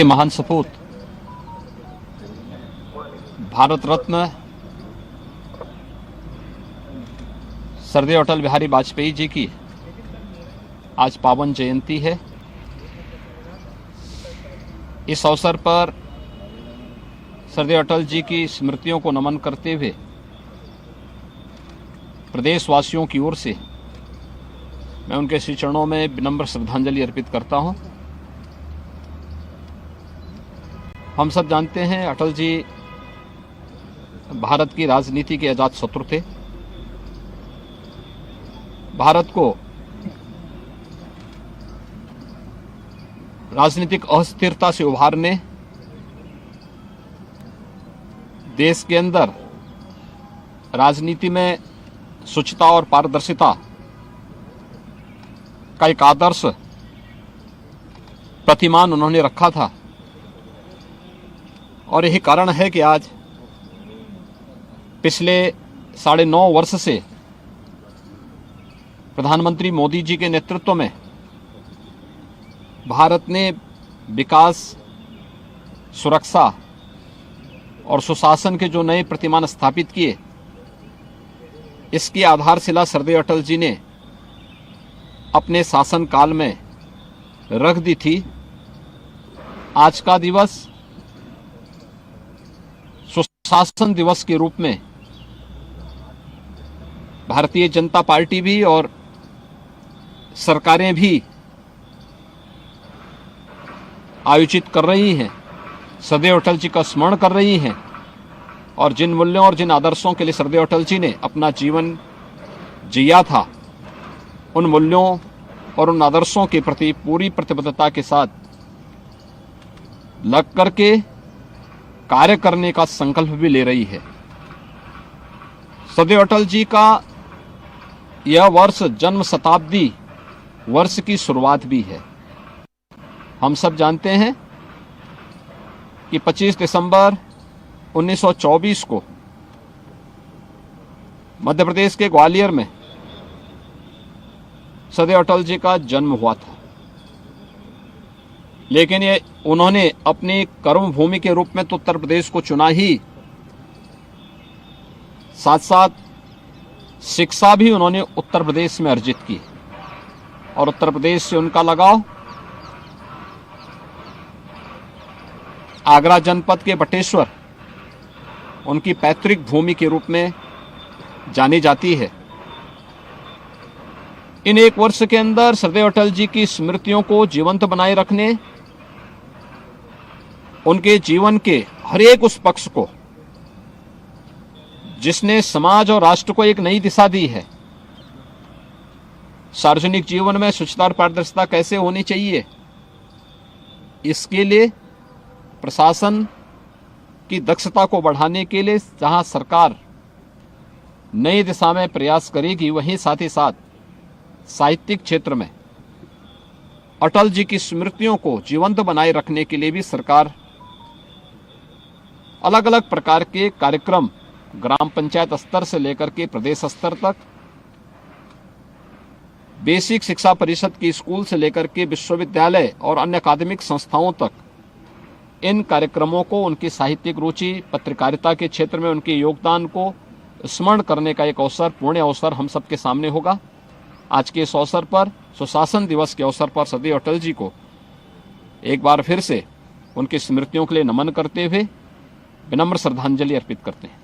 महान सपूत भारत रत्न सरदेव अटल बिहारी वाजपेयी जी की आज पावन जयंती है। इस अवसर पर सरदेव अटल जी की स्मृतियों को नमन करते हुए प्रदेशवासियों की ओर से मैं उनके श्री चरणों में विनम्र श्रद्धांजलि अर्पित करता हूं। हम सब जानते हैं अटल जी भारत की राजनीति के अजात शत्रु थे। भारत को राजनीतिक अस्थिरता से उभारने, देश के अंदर राजनीति में शुचिता और पारदर्शिता का एक आदर्श प्रतिमान उन्होंने रखा था। और यही कारण है कि आज पिछले 9.5 वर्ष से प्रधानमंत्री मोदी जी के नेतृत्व में भारत ने विकास, सुरक्षा और सुशासन के जो नए प्रतिमान स्थापित किए, इसकी आधारशिला सरदेव अटल जी ने अपने शासनकाल में रख दी थी। आज का दिवस सुशासन दिवस के रूप में भारतीय जनता पार्टी भी और सरकारें भी आयोजित कर रही हैं, सरदेव अटल जी का स्मरण कर रही हैं और जिन मूल्यों और जिन आदर्शों के लिए सरदेव अटल जी ने अपना जीवन जिया था, उन मूल्यों और उन आदर्शों के प्रति पूरी प्रतिबद्धता के साथ लग करके कार्य करने का संकल्प भी ले रही है। सरदेव अटल जी का यह वर्ष जन्म शताब्दी वर्ष की शुरुआत भी है। हम सब जानते हैं कि 25 दिसंबर 1924 को मध्य प्रदेश के ग्वालियर में सरदेव अटल जी का जन्म हुआ था। लेकिन ये उन्होंने अपनी कर्म भूमि के रूप में तो उत्तर प्रदेश को चुना ही, साथ साथ शिक्षा भी उन्होंने उत्तर प्रदेश में अर्जित की और उत्तर प्रदेश से उनका लगाव आगरा जनपद के बटेश्वर उनकी पैतृक भूमि के रूप में जानी जाती है। इन 1 वर्ष के अंदर सरदेव अटल जी की स्मृतियों को जीवंत बनाए रखने, उनके जीवन के हर एक उस पक्ष को जिसने समाज और राष्ट्र को एक नई दिशा दी है, सार्वजनिक जीवन में शुचिता और पारदर्शिता कैसे होनी चाहिए, इसके लिए प्रशासन की दक्षता को बढ़ाने के लिए जहां सरकार नई दिशा में प्रयास करेगी, वहीं साथ ही साथ साहित्यिक क्षेत्र में अटल जी की स्मृतियों को जीवंत बनाए रखने के लिए भी सरकार अलग अलग प्रकार के कार्यक्रम ग्राम पंचायत स्तर से लेकर के प्रदेश स्तर तक, बेसिक शिक्षा परिषद की स्कूल से लेकर के विश्वविद्यालय और अन्य अकादमिक संस्थाओं तक इन कार्यक्रमों को, उनकी साहित्यिक रुचि, पत्रकारिता के क्षेत्र में उनके योगदान को स्मरण करने का एक अवसर, पुण्य अवसर हम सबके सामने होगा। आज के इस अवसर पर, सुशासन दिवस के अवसर पर सरदेव अटल जी को एक बार फिर से उनकी स्मृतियों के लिए नमन करते हुए विनम्र श्रद्धांजलि अर्पित करते हैं।